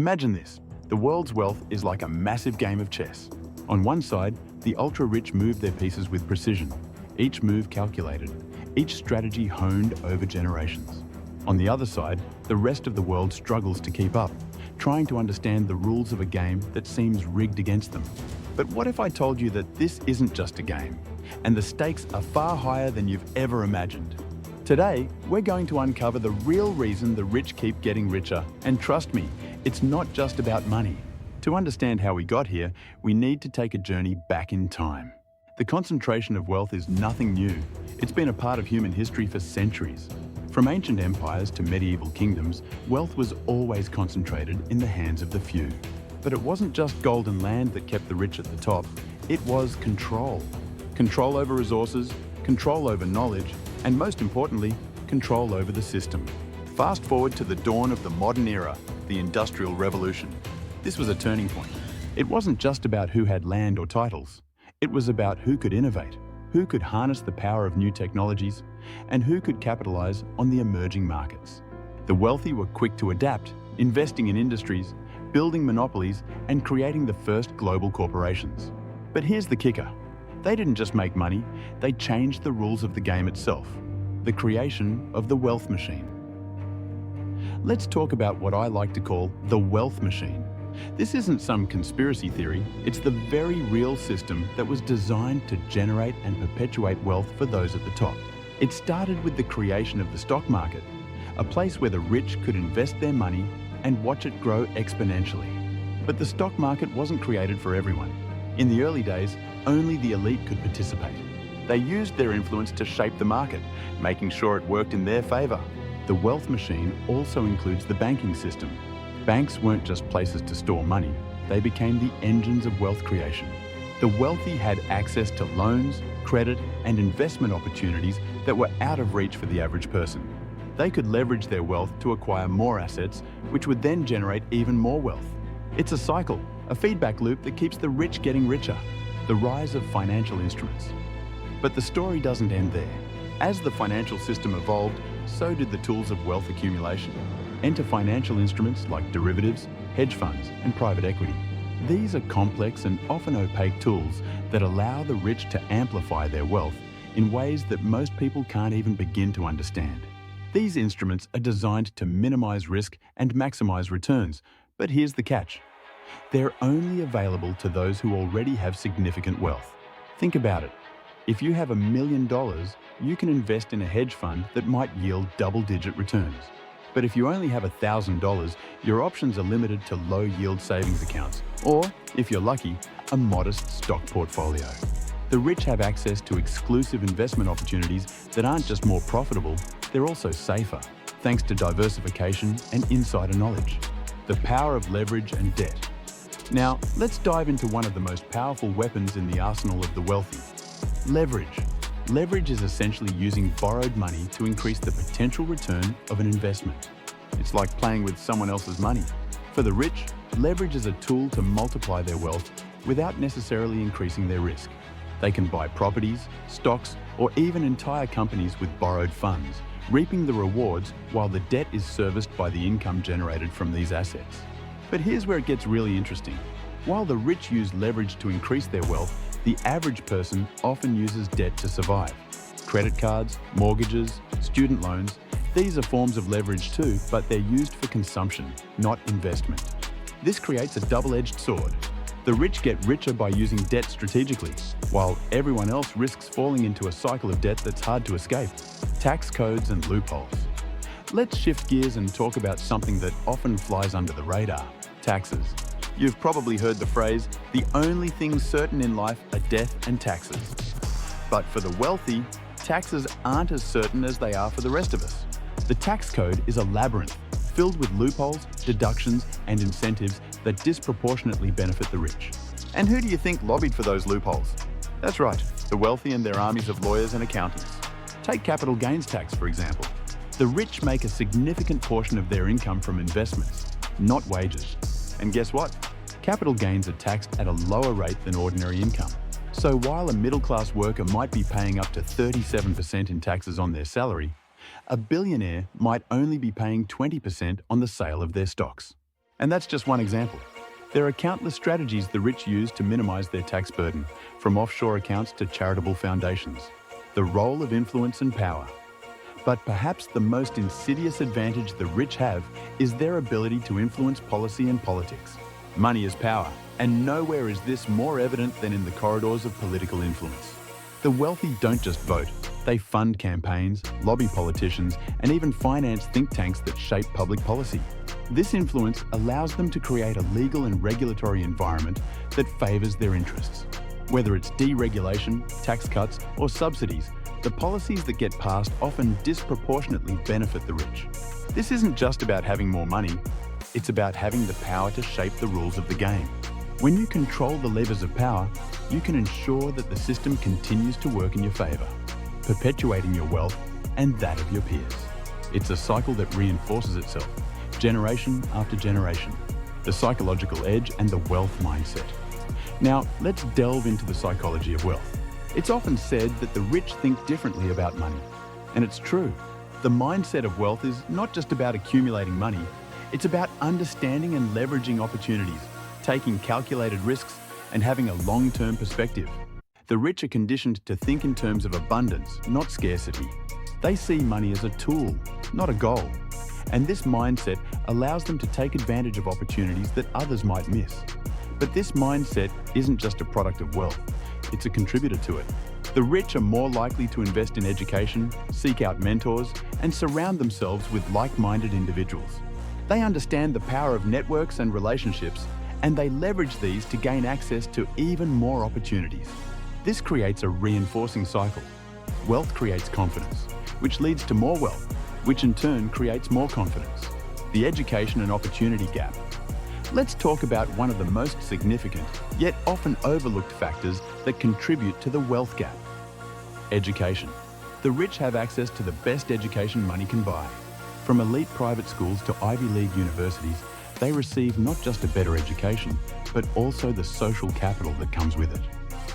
Imagine this. The world's wealth is like a massive game of chess. On one side, the ultra-rich move their pieces with precision, each move calculated, each strategy honed over generations. On the other side, the rest of the world struggles to keep up, trying to understand the rules of a game that seems rigged against them. But what if I told you that this isn't just a game, and the stakes are far higher than you've ever imagined? Today, we're going to uncover the real reason the rich keep getting richer, and trust me, it's not just about money. To understand how we got here, we need to take a journey back in time. The concentration of wealth is nothing new. It's been a part of human history for centuries. From ancient empires to medieval kingdoms, wealth was always concentrated in the hands of the few. But it wasn't just gold and land that kept the rich at the top, it was control. Control over resources, control over knowledge, and most importantly, control over the system. Fast forward to the dawn of the modern era, the Industrial Revolution. This was a turning point. It wasn't just about who had land or titles. It was about who could innovate, who could harness the power of new technologies, and who could capitalize on the emerging markets. The wealthy were quick to adapt, investing in industries, building monopolies, and creating the first global corporations. But here's the kicker. They didn't just make money, they changed the rules of the game itself, the creation of the wealth machine. Let's talk about what I like to call the wealth machine. This isn't some conspiracy theory, it's the very real system that was designed to generate and perpetuate wealth for those at the top. It started with the creation of the stock market, a place where the rich could invest their money and watch it grow exponentially. But the stock market wasn't created for everyone. In the early days, only the elite could participate. They used their influence to shape the market, making sure it worked in their favor. The wealth machine also includes the banking system. Banks weren't just places to store money, they became the engines of wealth creation. The wealthy had access to loans, credit, and investment opportunities that were out of reach for the average person. They could leverage their wealth to acquire more assets, which would then generate even more wealth. It's a cycle, a feedback loop that keeps the rich getting richer. The rise of financial instruments. But the story doesn't end there. As the financial system evolved, so did the tools of wealth accumulation. Enter financial instruments like derivatives, hedge funds, and private equity. These are complex and often opaque tools that allow the rich to amplify their wealth in ways that most people can't even begin to understand. These instruments are designed to minimize risk and maximize returns, but here's the catch. They're only available to those who already have significant wealth. Think about it. If you have $1 million, you can invest in a hedge fund that might yield double-digit returns. But if you only have $1,000, your options are limited to low-yield savings accounts, or, if you're lucky, a modest stock portfolio. The rich have access to exclusive investment opportunities that aren't just more profitable, they're also safer, thanks to diversification and insider knowledge. The power of leverage and debt. Now, let's dive into one of the most powerful weapons in the arsenal of the wealthy. Leverage. Leverage is essentially using borrowed money to increase the potential return of an investment. It's like playing with someone else's money. For the rich, leverage is a tool to multiply their wealth without necessarily increasing their risk. They can buy properties, stocks, or even entire companies with borrowed funds, reaping the rewards while the debt is serviced by the income generated from these assets. But here's where it gets really interesting. While the rich use leverage to increase their wealth, the average person often uses debt to survive. Credit cards, mortgages, student loans, these are forms of leverage too, but they're used for consumption, not investment. This creates a double-edged sword. The rich get richer by using debt strategically, while everyone else risks falling into a cycle of debt that's hard to escape. Tax codes and loopholes. Let's shift gears and talk about something that often flies under the radar: taxes. You've probably heard the phrase, the only things certain in life are death and taxes. But for the wealthy, taxes aren't as certain as they are for the rest of us. The tax code is a labyrinth, filled with loopholes, deductions, and incentives that disproportionately benefit the rich. And who do you think lobbied for those loopholes? That's right, the wealthy and their armies of lawyers and accountants. Take capital gains tax, for example. The rich make a significant portion of their income from investments, not wages. And guess what? Capital gains are taxed at a lower rate than ordinary income. So while a middle-class worker might be paying up to 37% in taxes on their salary, a billionaire might only be paying 20% on the sale of their stocks. And that's just one example. There are countless strategies the rich use to minimize their tax burden, from offshore accounts to charitable foundations. The role of influence and power. But perhaps the most insidious advantage the rich have is their ability to influence policy and politics. Money is power, and nowhere is this more evident than in the corridors of political influence. The wealthy don't just vote, they fund campaigns, lobby politicians, and even finance think tanks that shape public policy. This influence allows them to create a legal and regulatory environment that favours their interests. Whether it's deregulation, tax cuts, or subsidies, the policies that get passed often disproportionately benefit the rich. This isn't just about having more money, it's about having the power to shape the rules of the game. When you control the levers of power, you can ensure that the system continues to work in your favour, perpetuating your wealth and that of your peers. It's a cycle that reinforces itself, generation after generation. The psychological edge and the wealth mindset. Now, let's delve into the psychology of wealth. It's often said that the rich think differently about money. And it's true. The mindset of wealth is not just about accumulating money, it's about understanding and leveraging opportunities, taking calculated risks, and having a long-term perspective. The rich are conditioned to think in terms of abundance, not scarcity. They see money as a tool, not a goal. And this mindset allows them to take advantage of opportunities that others might miss. But this mindset isn't just a product of wealth, it's a contributor to it. The rich are more likely to invest in education, seek out mentors, and surround themselves with like-minded individuals. They understand the power of networks and relationships, and they leverage these to gain access to even more opportunities. This creates a reinforcing cycle. Wealth creates confidence, which leads to more wealth, which in turn creates more confidence. The education and opportunity gap. Let's talk about one of the most significant, yet often overlooked factors that contribute to the wealth gap. Education. The rich have access to the best education money can buy. From elite private schools to Ivy League universities, they receive not just a better education, but also the social capital that comes with it.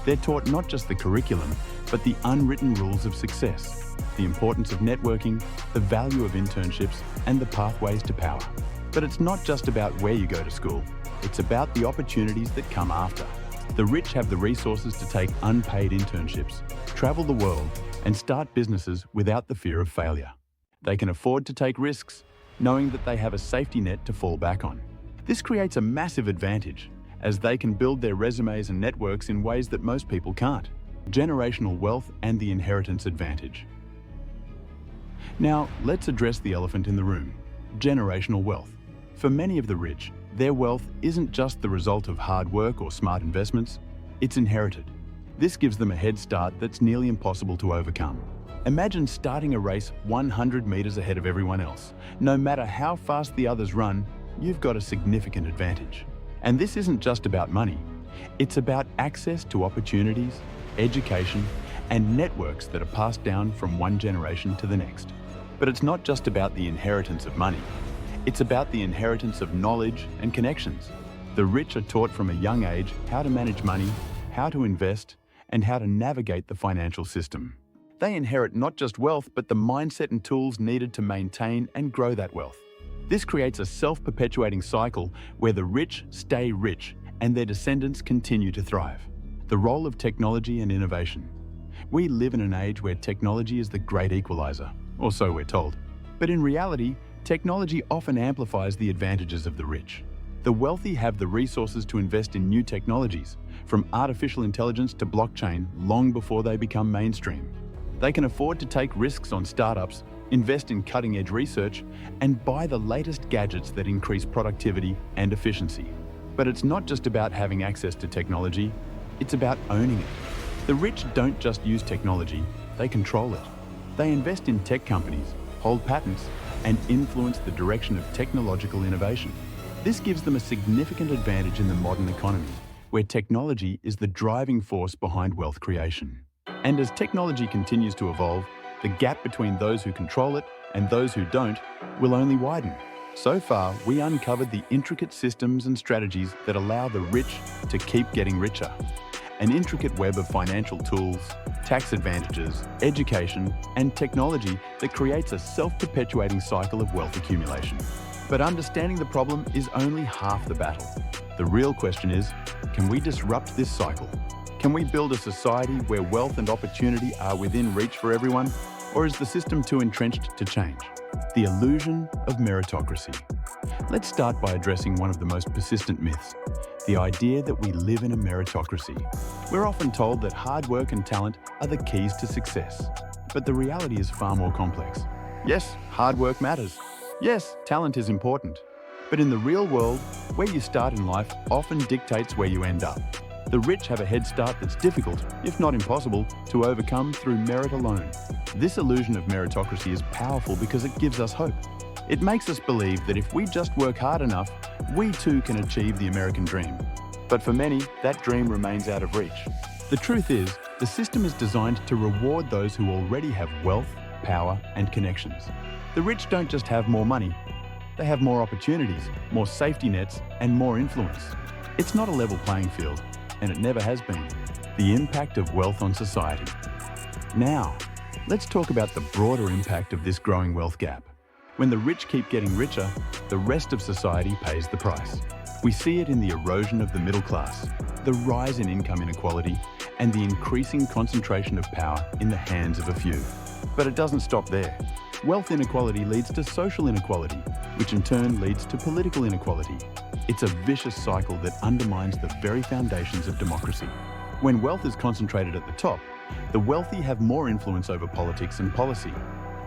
They're taught not just the curriculum, but the unwritten rules of success, the importance of networking, the value of internships, and the pathways to power. But it's not just about where you go to school, it's about the opportunities that come after. The rich have the resources to take unpaid internships, travel the world, and start businesses without the fear of failure. They can afford to take risks, knowing that they have a safety net to fall back on. This creates a massive advantage, as they can build their resumes and networks in ways that most people can't. Generational wealth and the inheritance advantage. Now, let's address the elephant in the room: generational wealth. For many of the rich, their wealth isn't just the result of hard work or smart investments, it's inherited. This gives them a head start that's nearly impossible to overcome. Imagine starting a race 100 meters ahead of everyone else. No matter how fast the others run, you've got a significant advantage. And this isn't just about money. It's about access to opportunities, education, and networks that are passed down from one generation to the next. But it's not just about the inheritance of money. It's about the inheritance of knowledge and connections. The rich are taught from a young age how to manage money, how to invest, and how to navigate the financial system. They inherit not just wealth, but the mindset and tools needed to maintain and grow that wealth. This creates a self-perpetuating cycle where the rich stay rich and their descendants continue to thrive. The role of technology and innovation. We live in an age where technology is the great equalizer, or so we're told. But in reality, technology often amplifies the advantages of the rich. The wealthy have the resources to invest in new technologies, from artificial intelligence to blockchain, long before they become mainstream. They can afford to take risks on startups, invest in cutting-edge research, and buy the latest gadgets that increase productivity and efficiency. But it's not just about having access to technology, it's about owning it. The rich don't just use technology, they control it. They invest in tech companies, hold patents, and influence the direction of technological innovation. This gives them a significant advantage in the modern economy, where technology is the driving force behind wealth creation. And as technology continues to evolve, the gap between those who control it and those who don't will only widen. So far, we uncovered the intricate systems and strategies that allow the rich to keep getting richer. An intricate web of financial tools, tax advantages, education, and technology that creates a self-perpetuating cycle of wealth accumulation. But understanding the problem is only half the battle. The real question is, can we disrupt this cycle? Can we build a society where wealth and opportunity are within reach for everyone? Or is the system too entrenched to change? The illusion of meritocracy. Let's start by addressing one of the most persistent myths, the idea that we live in a meritocracy. We're often told that hard work and talent are the keys to success. But the reality is far more complex. Yes, hard work matters. Yes, talent is important. But in the real world, where you start in life often dictates where you end up. The rich have a head start that's difficult, if not impossible, to overcome through merit alone. This illusion of meritocracy is powerful because it gives us hope. It makes us believe that if we just work hard enough, we too can achieve the American dream. But for many, that dream remains out of reach. The truth is, the system is designed to reward those who already have wealth, power, and connections. The rich don't just have more money, they have more opportunities, more safety nets, and more influence. It's not a level playing field, and it never has been. The impact of wealth on society. Now, let's talk about the broader impact of this growing wealth gap. When the rich keep getting richer, the rest of society pays the price. We see it in the erosion of the middle class, the rise in income inequality, and the increasing concentration of power in the hands of a few. But it doesn't stop there. Wealth inequality leads to social inequality, which in turn leads to political inequality. It's a vicious cycle that undermines the very foundations of democracy. When wealth is concentrated at the top, the wealthy have more influence over politics and policy.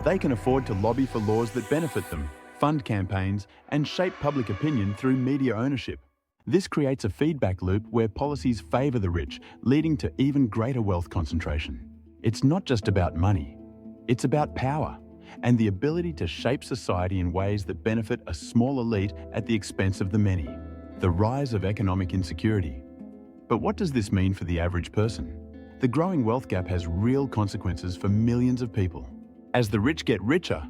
They can afford to lobby for laws that benefit them, fund campaigns, and shape public opinion through media ownership. This creates a feedback loop where policies favor the rich, leading to even greater wealth concentration. It's not just about money. It's about power and the ability to shape society in ways that benefit a small elite at the expense of the many. The rise of economic insecurity. But what does this mean for the average person? The growing wealth gap has real consequences for millions of people. As the rich get richer,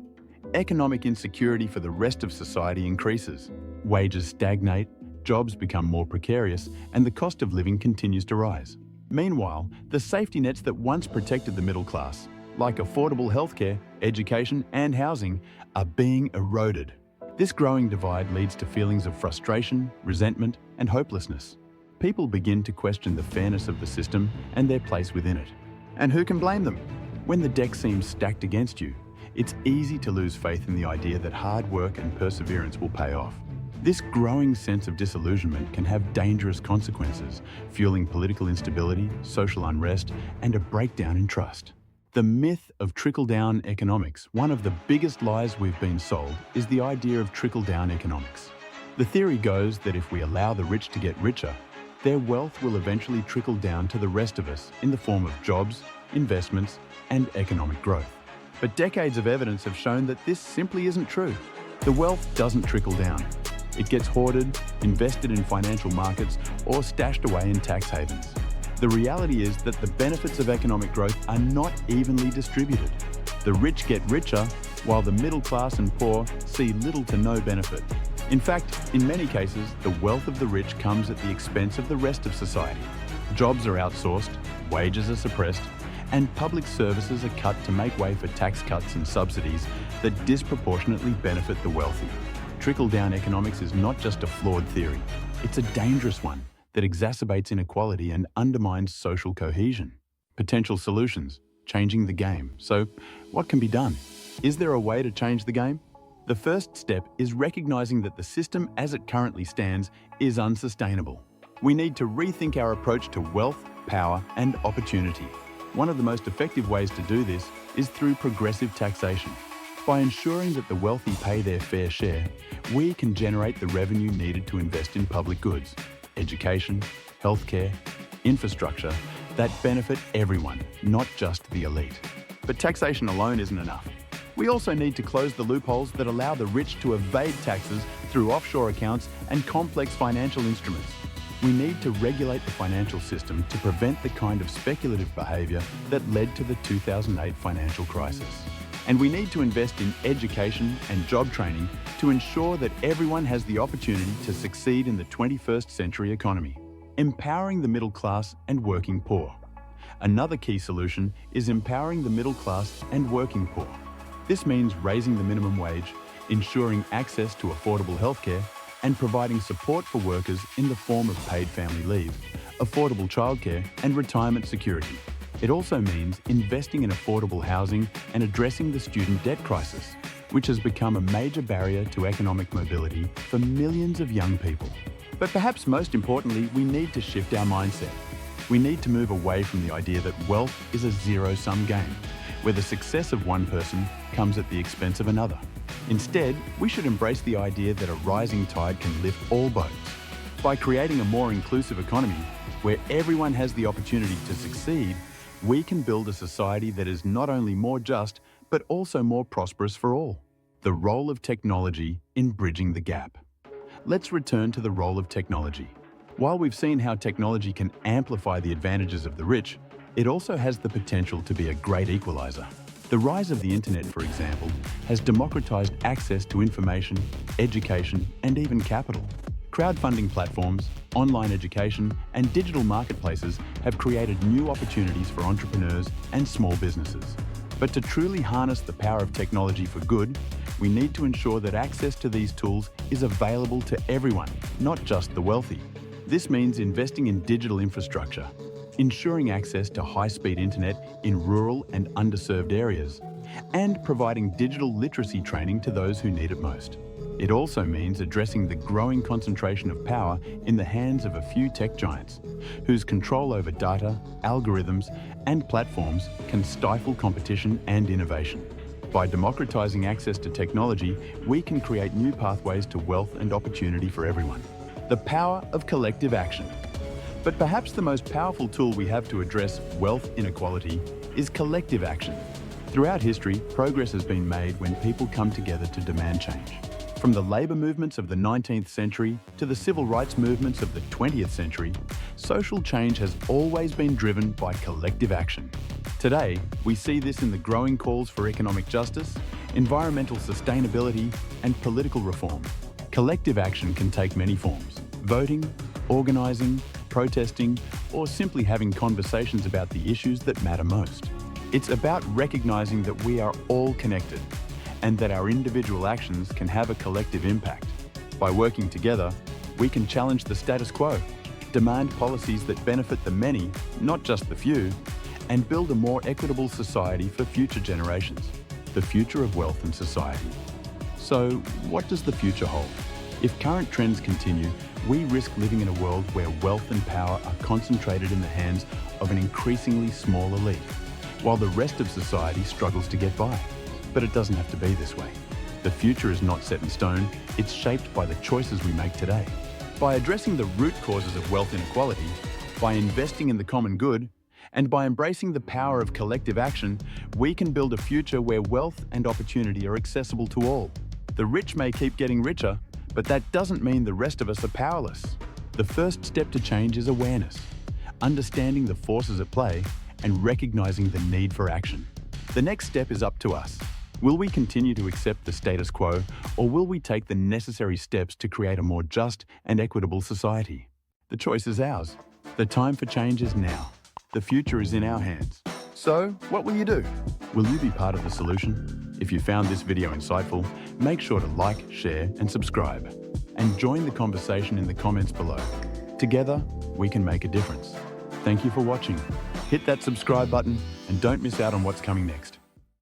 economic insecurity for the rest of society increases. Wages stagnate, jobs become more precarious, and the cost of living continues to rise. Meanwhile, the safety nets that once protected the middle class, like affordable healthcare, education, and housing, are being eroded. This growing divide leads to feelings of frustration, resentment, and hopelessness. People begin to question the fairness of the system and their place within it. And who can blame them? When the deck seems stacked against you, it's easy to lose faith in the idea that hard work and perseverance will pay off. This growing sense of disillusionment can have dangerous consequences, fueling political instability, social unrest, and a breakdown in trust. The myth of trickle-down economics, one of the biggest lies we've been sold, is the idea of trickle-down economics. The theory goes that if we allow the rich to get richer, their wealth will eventually trickle down to the rest of us in the form of jobs, investments, and economic growth. But decades of evidence have shown that this simply isn't true. The wealth doesn't trickle down. It gets hoarded, invested in financial markets, or stashed away in tax havens. The reality is that the benefits of economic growth are not evenly distributed. The rich get richer, while the middle class and poor see little to no benefit. In fact, in many cases, the wealth of the rich comes at the expense of the rest of society. Jobs are outsourced, wages are suppressed, and public services are cut to make way for tax cuts and subsidies that disproportionately benefit the wealthy. Trickle-down economics is not just a flawed theory, it's a dangerous one that exacerbates inequality and undermines social cohesion. Potential solutions: changing the game. So, what can be done? Is there a way to change the game? The first step is recognizing that the system as it currently stands is unsustainable. We need to rethink our approach to wealth, power, and opportunity. One of the most effective ways to do this is through progressive taxation. By ensuring that the wealthy pay their fair share, we can generate the revenue needed to invest in public goods, education, healthcare, infrastructure that benefit everyone, not just the elite. But taxation alone isn't enough. We also need to close the loopholes that allow the rich to evade taxes through offshore accounts and complex financial instruments. We need to regulate the financial system to prevent the kind of speculative behaviour that led to the 2008 financial crisis. And we need to invest in education and job training to ensure that everyone has the opportunity to succeed in the 21st century economy. Empowering the middle class and working poor. Another key solution is empowering the middle class and working poor. This means raising the minimum wage, ensuring access to affordable healthcare, and providing support for workers in the form of paid family leave, affordable childcare, and retirement security. It also means investing in affordable housing and addressing the student debt crisis, which has become a major barrier to economic mobility for millions of young people. But perhaps most importantly, we need to shift our mindset. We need to move away from the idea that wealth is a zero-sum game, where the success of one person comes at the expense of another. Instead, we should embrace the idea that a rising tide can lift all boats. By creating a more inclusive economy, where everyone has the opportunity to succeed, we can build a society that is not only more just, but also more prosperous for all. The role of technology in bridging the gap. Let's return to the role of technology. While we've seen how technology can amplify the advantages of the rich, it also has the potential to be a great equalizer. The rise of the internet, for example, has democratized access to information, education, and even capital. Crowdfunding platforms, online education, and digital marketplaces have created new opportunities for entrepreneurs and small businesses. But to truly harness the power of technology for good, we need to ensure that access to these tools is available to everyone, not just the wealthy. This means investing in digital infrastructure, ensuring access to high-speed internet in rural and underserved areas, and providing digital literacy training to those who need it most. It also means addressing the growing concentration of power in the hands of a few tech giants, whose control over data, algorithms, and platforms can stifle competition and innovation. By democratizing access to technology, we can create new pathways to wealth and opportunity for everyone. The power of collective action. But perhaps the most powerful tool we have to address wealth inequality is collective action. Throughout history, progress has been made when people come together to demand change. From the labor movements of the 19th century to the civil rights movements of the 20th century, social change has always been driven by collective action. Today, we see this in the growing calls for economic justice, environmental sustainability, and political reform. Collective action can take many forms: voting, organizing, protesting, or simply having conversations about the issues that matter most. It's about recognizing that we are all connected and that our individual actions can have a collective impact. By working together, we can challenge the status quo, demand policies that benefit the many, not just the few, and build a more equitable society for future generations. The future of wealth and society. So, what does the future hold? If current trends continue, we risk living in a world where wealth and power are concentrated in the hands of an increasingly small elite, while the rest of society struggles to get by. But it doesn't have to be this way. The future is not set in stone, it's shaped by the choices we make today. By addressing the root causes of wealth inequality, by investing in the common good, and by embracing the power of collective action, we can build a future where wealth and opportunity are accessible to all. The rich may keep getting richer, but that doesn't mean the rest of us are powerless. The first step to change is awareness, understanding the forces at play, and recognizing the need for action. The next step is up to us. Will we continue to accept the status quo, or will we take the necessary steps to create a more just and equitable society? The choice is ours. The time for change is now. The future is in our hands. So, what will you do? Will you be part of the solution? If you found this video insightful, make sure to like, share, and subscribe. And join the conversation in the comments below. Together, we can make a difference. Thank you for watching. Hit that subscribe button and don't miss out on what's coming next.